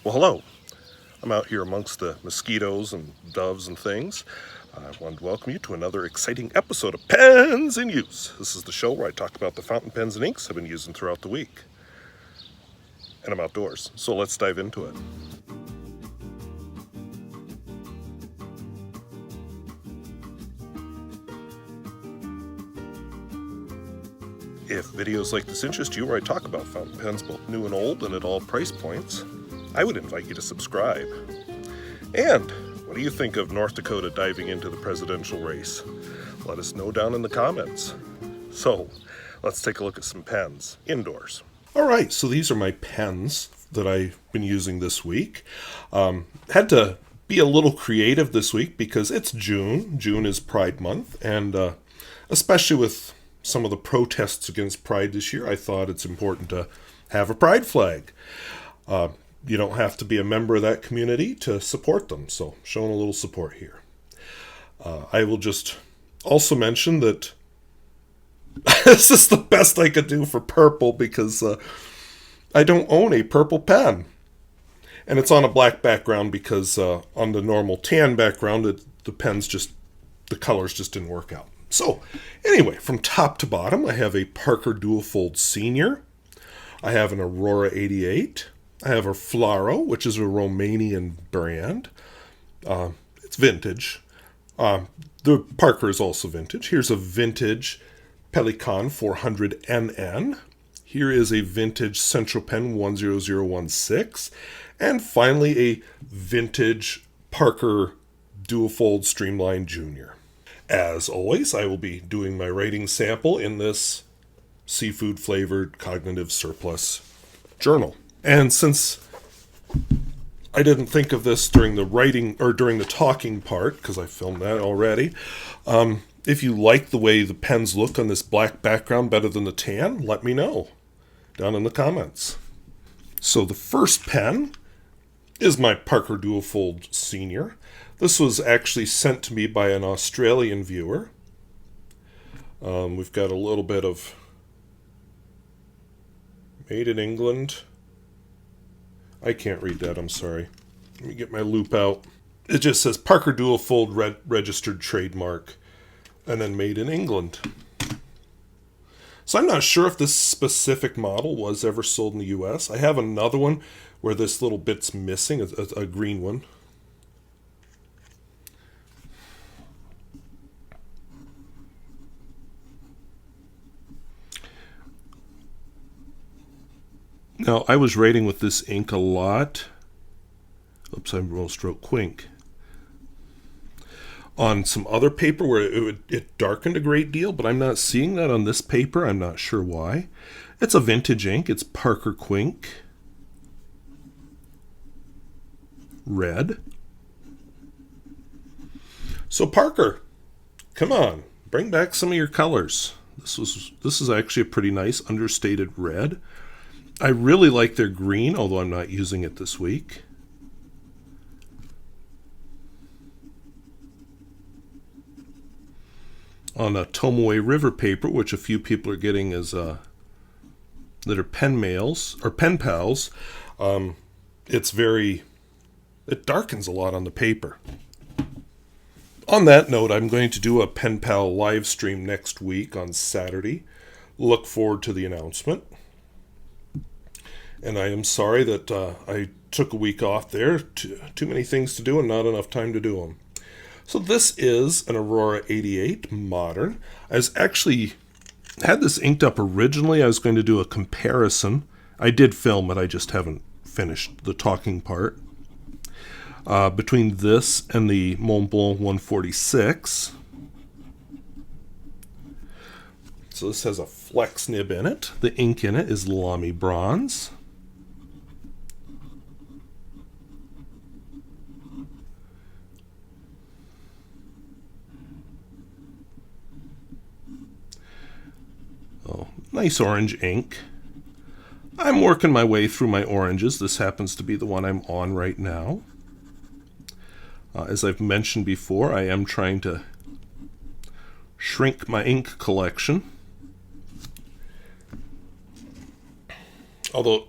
Well, hello. I'm out here amongst the mosquitoes and doves and things. I wanted to welcome you to another exciting episode of Pens in Use. This is the show where I talk about the fountain pens and inks I've been using throughout the week. And I'm outdoors, so let's dive into it. If videos like this interest you, where I talk about fountain pens both new and old and at all price points, I would invite you to subscribe. And what do you think of North Dakota diving into the presidential race? Let us know down in the comments. So, let's take a look at some pens indoors. Alright, so these are my pens that I've been using this week. Had to be a little creative this week because it's June. June is Pride Month, and especially with some of the protests against Pride this year, I thought it's important to have a Pride flag. You don't have to be a member of that community to support them, so showing a little support here. I will just also mention that this is the best I could do for purple because I don't own a purple pen. And it's on a black background because on the normal tan background, the colors just didn't work out. So, anyway, from top to bottom, I have a Parker Duofold Senior. I have an Aurora 88. I have a Flaro, which is a Romanian brand. It's vintage. The Parker is also vintage. Here's a vintage Pelikan 400 NN. Here is a vintage Centropen 10016. And finally, a vintage Parker Duofold Streamline Junior. As always, I will be doing my writing sample in this seafood-flavored cognitive surplus journal. And since I didn't think of this during the writing or during the talking part, because I filmed that already, if you like the way the pens look on this black background better than the tan, let me know down in the comments. So the first pen is my Parker Duofold Senior. This was actually sent to me by an Australian viewer. We've got a little bit of made in England. I can't read that, I'm sorry. Let me get my loop out. It just says Parker Duofold registered trademark, and then made in England. So I'm not sure if this specific model was ever sold in the US. I have another one where this little bit's missing, a green one. Now, I was writing with this ink a lot. Oops, I almost wrote Quink. On some other paper where it darkened a great deal, but I'm not seeing that on this paper. I'm not sure why. It's a vintage ink. It's Parker Quink. Red. So Parker, come on, bring back some of your colors. This is actually a pretty nice understated red. I really like their green, although I'm not using it this week. On a Tomoe River paper, which a few people are getting as that are pen mails or pen pals, it darkens a lot on the paper. On that note, I'm going to do a pen pal live stream next week on Saturday. Look forward to the announcement. And I am sorry that I took a week off there. Too many things to do and not enough time to do them. So this is an Aurora 88 Modern. I was actually had this inked up originally. I was going to do a comparison. I did film it. I just haven't finished the talking part. Between this and the Mont Blanc 146. So this has a flex nib in it. The ink in it is Lamy Bronze. Oh, nice orange ink. I'm working my way through my oranges. This happens to be the one I'm on right now. As I've mentioned before, I am trying to shrink my ink collection. Although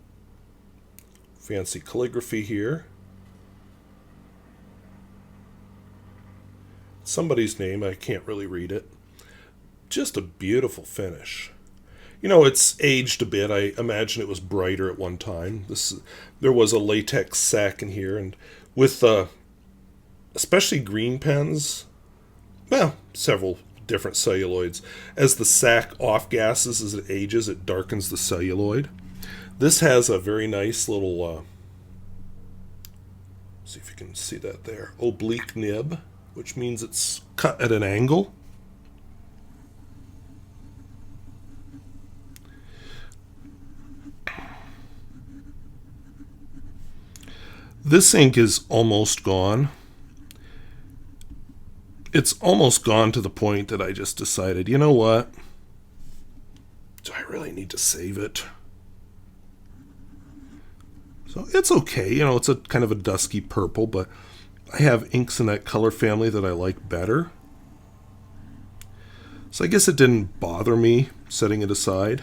fancy calligraphy here. Somebody's name, I can't really read it. Just a beautiful finish. You know, it's aged a bit. I imagine it was brighter at one time. There was a latex sac in here, and with especially green pens, well, several different celluloids. As the sac off-gasses as it ages, it darkens the celluloid. This has a very nice little, see if you can see that there, oblique nib, which means it's cut at an angle. This ink is almost gone. It's almost gone to the point that I just decided, you know what? Do I really need to save it? So it's okay. You know, it's a kind of a dusky purple, but I have inks in that color family that I like better. So I guess it didn't bother me setting it aside.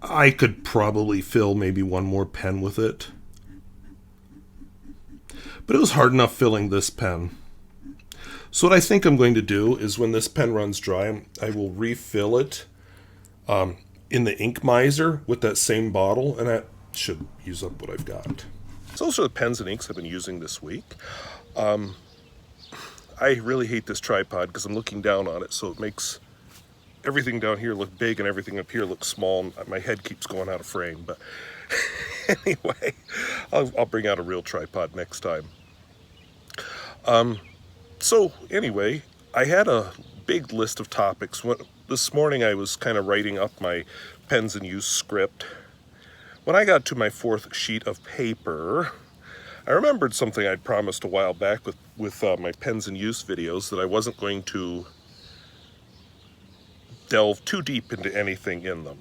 I could probably fill maybe one more pen with it. But it was hard enough filling this pen. So what I think I'm going to do is when this pen runs dry, I will refill it in the ink miser with that same bottle, and that should use up what I've got. So those are the pens and inks I've been using this week. I really hate this tripod because I'm looking down on it, so it makes everything down here look big and everything up here looks small. My head keeps going out of frame, but anyway, I'll bring out a real tripod next time. So anyway, I had a big list of topics. This morning I was kind of writing up my pens in use script. When I got to my fourth sheet of paper, I remembered something I'd promised a while back with my pens in use videos, that I wasn't going to delve too deep into anything in them.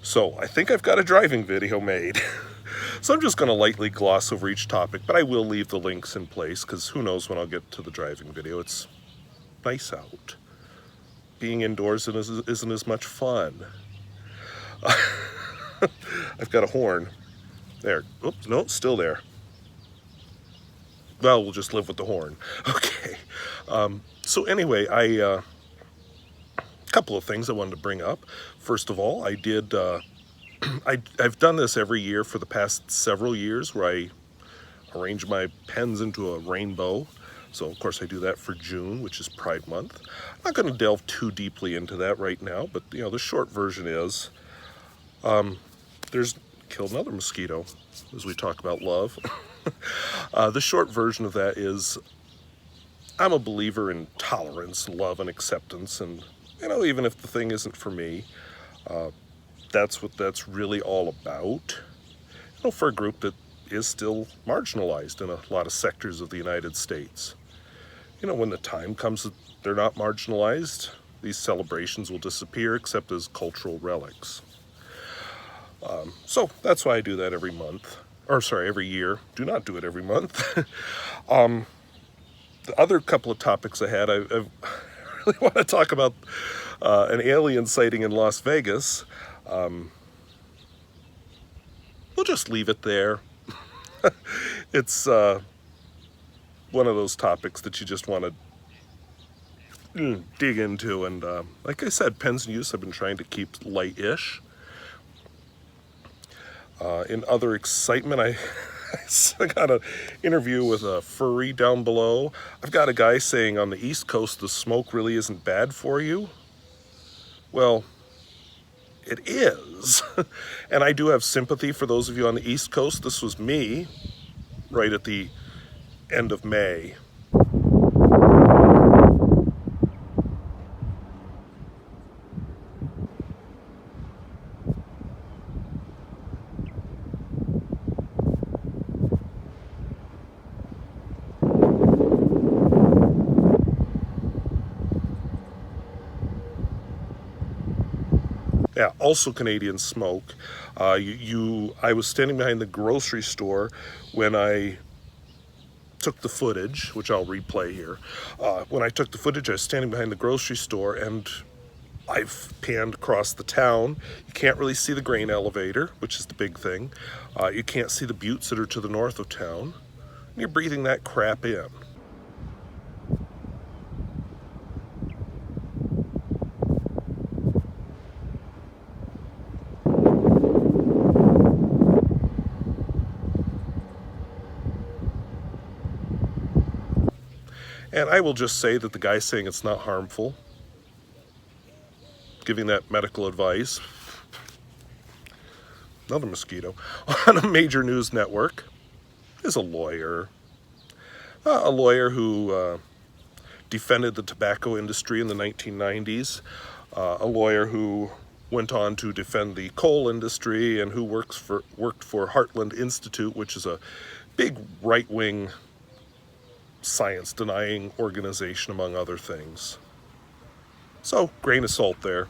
So I think I've got a driving video made. So I'm just going to lightly gloss over each topic, but I will leave the links in place because who knows when I'll get to the driving video. It's nice out. Being indoors isn't as much fun. I've got a horn. There. Oops, no, it's still there. Well, we'll just live with the horn. Okay. So anyway, a couple of things I wanted to bring up. First of all, I did, I've done this every year for the past several years, where I arrange my pens into a rainbow. So of course I do that for June, which is Pride Month. I'm not going to delve too deeply into that right now, but you know, the short version is, killed another mosquito as we talk about love. The short version of that is, I'm a believer in tolerance, love, and acceptance, and you know, even if the thing isn't for me, that's what that's really all about. You know, for a group that is still marginalized in a lot of sectors of the United States. You know, when the time comes that they're not marginalized, these celebrations will disappear except as cultural relics. So that's why I do that every month, or sorry, every year. Do not do it every month. The other couple of topics I had, I really want to talk about an alien sighting in Las Vegas. We'll just leave it there. It's one of those topics that you just want to dig into, and like I said, pens in use I've been trying to keep light-ish. In other excitement, I got an interview with a furry down below. I've got a guy saying on the East Coast the smoke really isn't bad for you. Well, it is. And I do have sympathy for those of you on the East Coast. This was me right at the end of May. Yeah, also Canadian smoke. I was standing behind the grocery store when I took the footage, which I'll replay here. When I took the footage, I was standing behind the grocery store, and I've panned across the town. You can't really see the grain elevator, which is the big thing. You can't see the buttes that are to the north of town. And you're breathing that crap in. And I will just say that the guy saying it's not harmful, giving that medical advice, another mosquito, on a major news network, is a lawyer. A lawyer who defended the tobacco industry in the 1990s. A lawyer who went on to defend the coal industry and who worked for Heartland Institute, which is a big right-wing science-denying organization, among other things. So, grain of salt there.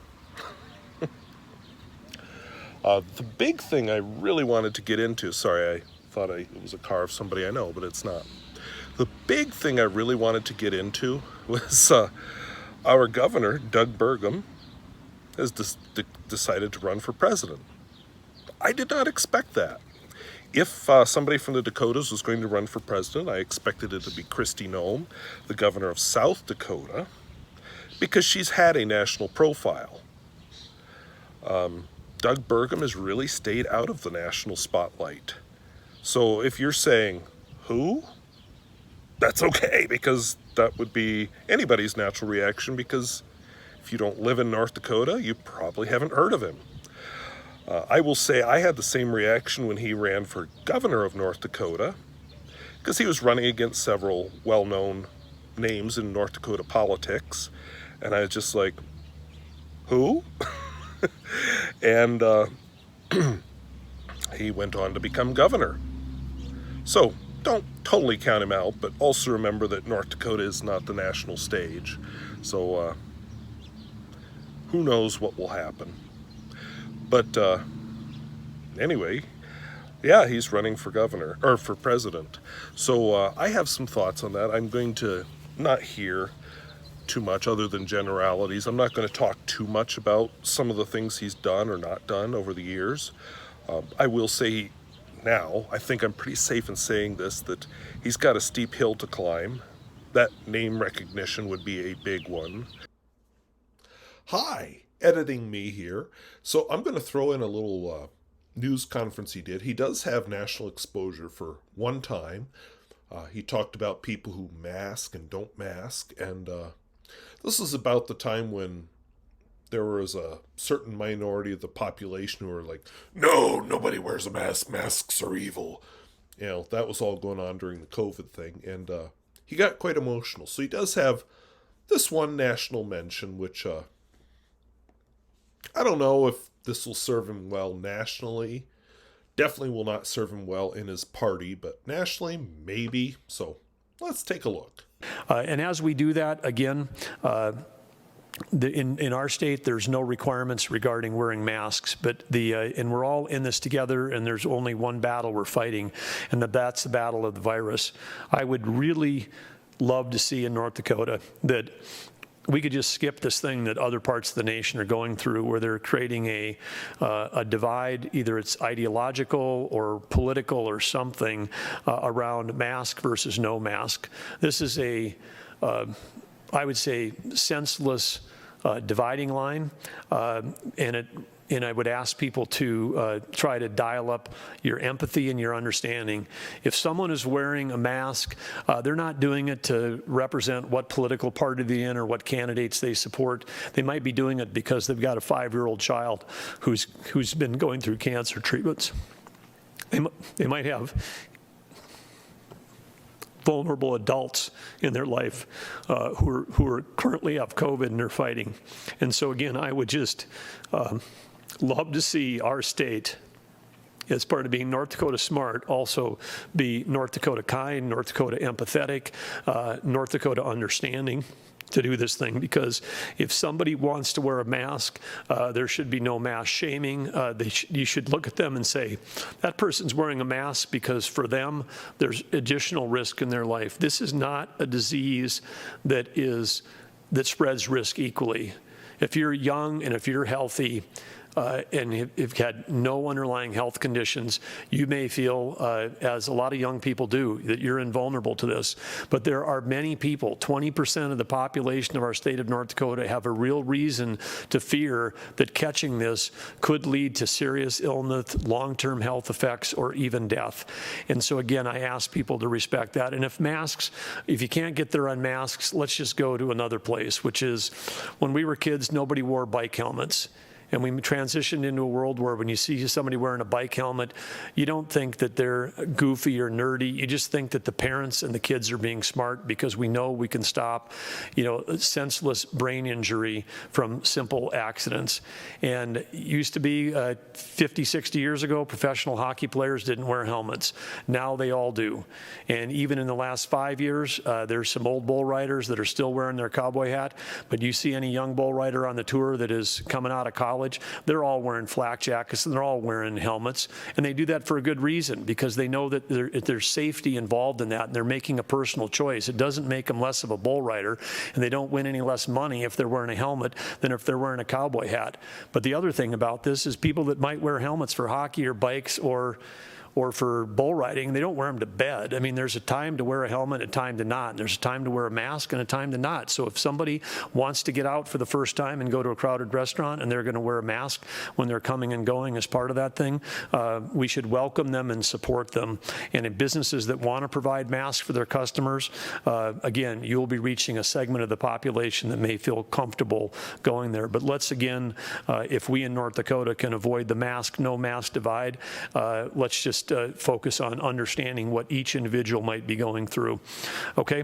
The big thing I really wanted to get into, sorry, I thought it was a car of somebody I know, but it's not. The big thing I really wanted to get into was our governor, Doug Burgum, has decided to run for president. I did not expect that. If somebody from the Dakotas was going to run for president, I expected it to be Kristi Noem, the governor of South Dakota, because she's had a national profile. Doug Burgum has really stayed out of the national spotlight. So if you're saying, who? That's okay, because that would be anybody's natural reaction, because if you don't live in North Dakota, you probably haven't heard of him. I will say I had the same reaction when he ran for governor of North Dakota, because he was running against several well-known names in North Dakota politics, and I was just like, who? And he went on to become governor. So don't totally count him out, but also remember that North Dakota is not the national stage. So who knows what will happen. But anyway, yeah, he's running for governor, or for president. So I have some thoughts on that. I'm going to not hear too much other than generalities. I'm not going to talk too much about some of the things he's done or not done over the years. I will say now, I think I'm pretty safe in saying this, that he's got a steep hill to climb. That name recognition would be a big one. Hi, editing me here. So I'm going to throw in a little news conference he did. He does have national exposure for one time. He talked about people who mask and don't mask, and this is about the time when there was a certain minority of the population who were like, no, nobody wears a mask, masks are evil. You know, that was all going on during the COVID thing, and he got quite emotional. So he does have this one national mention, which I don't know if this will serve him well nationally. Definitely will not serve him well in his party, but nationally, maybe. So let's take a look. And as we do that, again, in our state, there's no requirements regarding wearing masks, but and we're all in this together, and there's only one battle we're fighting, and that's the battle of the virus. I would really love to see in North Dakota that we could just skip this thing that other parts of the nation are going through, where they're creating a divide, either it's ideological or political or something, around mask versus no mask. This is I would say, senseless dividing line, and I would ask people to try to dial up your empathy and your understanding. If someone is wearing a mask, they're not doing it to represent what political party they're in or what candidates they support. They might be doing it because they've got a 5-year-old child who's been going through cancer treatments. They might have vulnerable adults in their life who are currently have COVID and they're fighting. And so again, I would just love to see our state, as part of being North Dakota smart, also be North Dakota kind, North Dakota empathetic, North Dakota understanding to do this thing. Because if somebody wants to wear a mask, there should be no mask shaming. You should look at them and say, that person's wearing a mask because for them, there's additional risk in their life. This is not a disease that spreads risk equally. if you're young and if you're healthy, and if you've had no underlying health conditions, you may feel, as a lot of young people do, that you're invulnerable to this. But there are many people, 20% of the population of our state of North Dakota, have a real reason to fear that catching this could lead to serious illness, long-term health effects, or even death. And so again, I ask people to respect that. And if you can't get there on masks, let's just go to another place, which is when we were kids, nobody wore bike helmets. And we transitioned into a world where when you see somebody wearing a bike helmet, you don't think that they're goofy or nerdy. You just think that the parents and the kids are being smart, because we know we can stop, senseless brain injury from simple accidents. And it used to be 50, 60 years ago, professional hockey players didn't wear helmets. Now they all do. And even in the last 5 years, there's some old bull riders that are still wearing their cowboy hat. But you see any young bull rider on the tour that is coming out of college, they're all wearing flak jackets and they're all wearing helmets. And they do that for a good reason, because they know that there's safety involved in that, and they're making a personal choice. It doesn't make them less of a bull rider, and they don't win any less money if they're wearing a helmet than if they're wearing a cowboy hat. But the other thing about this is people that might wear helmets for hockey or bikes or for bull riding, they don't wear them to bed. I mean, there's a time to wear a helmet, a time to not. And there's a time to wear a mask and a time to not. So if somebody wants to get out for the first time and go to a crowded restaurant and they're going to wear a mask when they're coming and going as part of that thing, we should welcome them and support them. And in businesses that want to provide masks for their customers, again, you'll be reaching a segment of the population that may feel comfortable going there. But let's again, if we in North Dakota can avoid the no mask divide, let's just focus on understanding what each individual might be going through. Okay?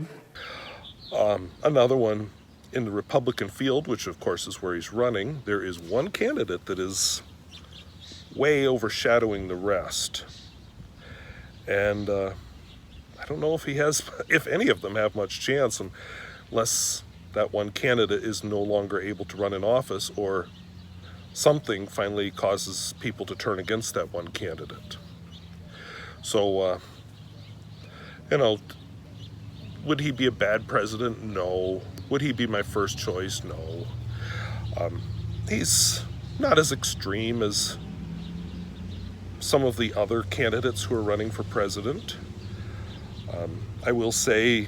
Another one in the Republican field, which of course is where he's running, there is one candidate that is way overshadowing the rest. And I don't know if any of them have much chance, unless that one candidate is no longer able to run in office, or something finally causes people to turn against that one candidate. So, would he be a bad president? No. Would he be my first choice? No. He's not as extreme as some of the other candidates who are running for president. I will say,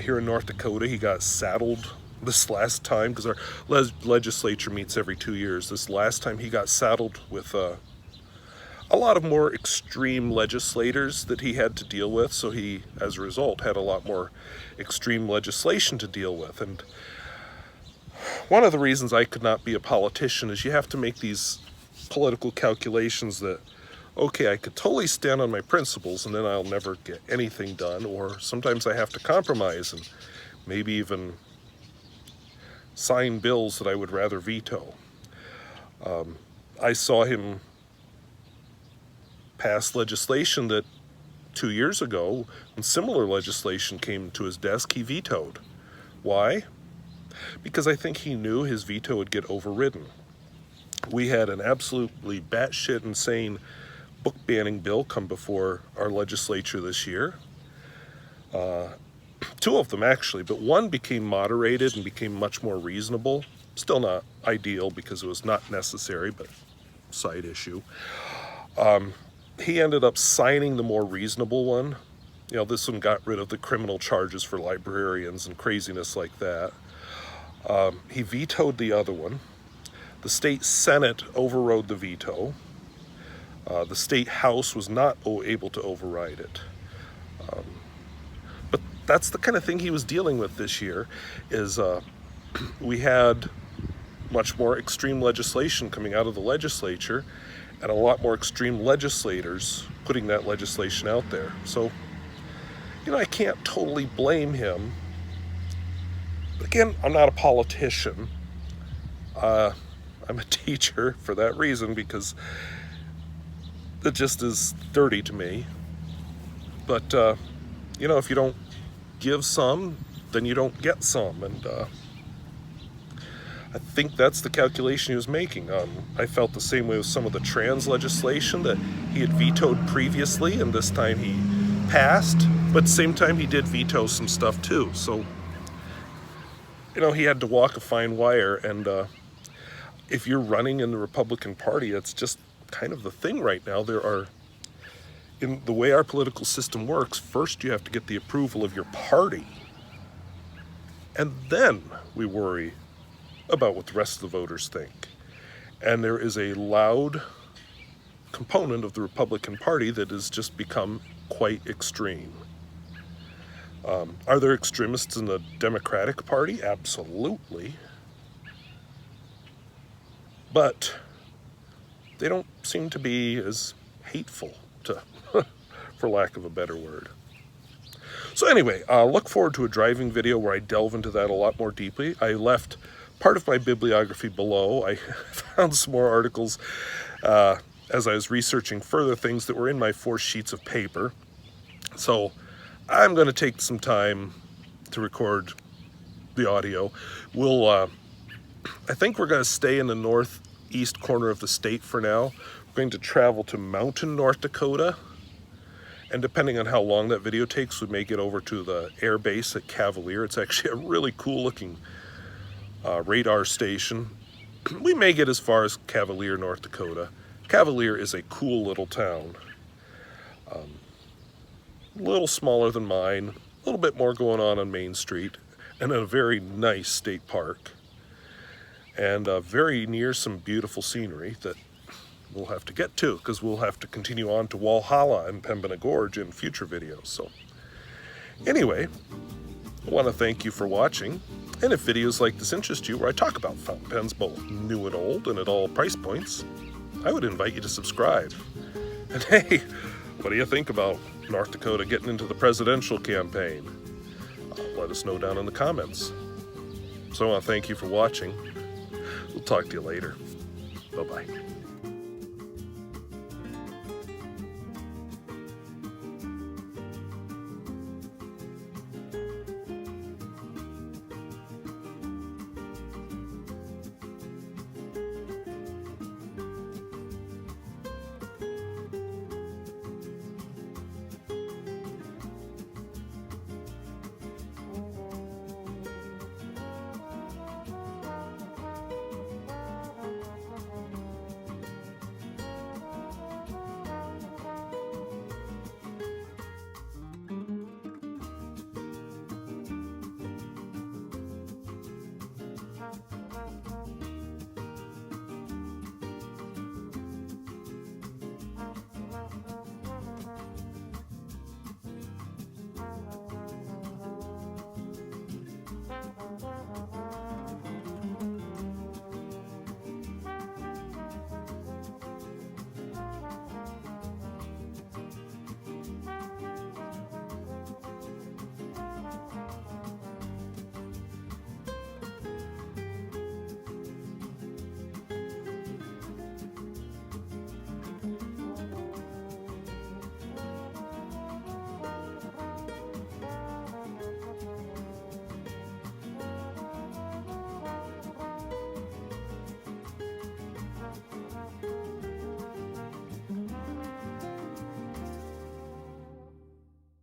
here in North Dakota, he got saddled this last time, because our legislature meets every 2 years. This last time he got saddled with a lot of more extreme legislators that he had to deal with, so he, as a result, had a lot more extreme legislation to deal with. And one of the reasons I could not be a politician is you have to make these political calculations that, okay, I could totally stand on my principles and then I'll never get anything done, or sometimes I have to compromise and maybe even sign bills that I would rather veto. I saw him pass legislation that 2 years ago, when similar legislation came to his desk, he vetoed. Why? Because I think he knew his veto would get overridden. We had an absolutely batshit insane book banning bill come before our legislature this year. 2 of them actually, but one became moderated and became much more reasonable. Still not ideal because it was not necessary, but side issue. He ended up signing the more reasonable one. This one got rid of the criminal charges for librarians and craziness like that. He vetoed the other one. The state Senate overrode the veto. The state House was not able to override it. But that's the kind of thing he was dealing with this year, is we had much more extreme legislation coming out of the legislature, and a lot more extreme legislators putting that legislation out there. So, I can't totally blame him. But again, I'm not a politician. I'm a teacher for that reason, because it just is dirty to me. But, if you don't give some, then you don't get some. And I think that's the calculation he was making. I felt the same way with some of the trans legislation that he had vetoed previously, and this time he passed, but at the same time he did veto some stuff too. So you know, he had to walk a fine wire, and if you're running in the Republican Party, it's just kind of the thing right now. There are, in the way our political system works, first you have to get the approval of your party, and then we worry about what the rest of the voters think. And there is a loud component of the Republican Party that has just become quite extreme. Are there extremists in the Democratic Party? Absolutely. But they don't seem to be as hateful, to, for lack of a better word. So anyway, look forward to a driving video where I delve into that a lot more deeply. I left part of my bibliography below. I found some more articles as I was researching further things that were in my 4 sheets of paper. So I'm going to take some time to record the audio. I think we're going to stay in the northeast corner of the state for now. We're going to travel to Mountain, North Dakota. And depending on how long that video takes, we may get over to the air base at Cavalier. It's actually a really cool looking radar station. We may get as far as Cavalier, North Dakota. Cavalier is a cool little town. A little smaller than mine, a little bit more going on Main Street, and a very nice state park. And very near some beautiful scenery that we'll have to get to, because we'll have to continue on to Walhalla and Pembina Gorge in future videos. So anyway, I want to thank you for watching. And if videos like this interest you, where I talk about fountain pens both new and old and at all price points, I would invite you to subscribe. And hey, what do you think about North Dakota getting into the presidential campaign? Let us know down in the comments. So I want to thank you for watching. We'll talk to you later. Bye-bye.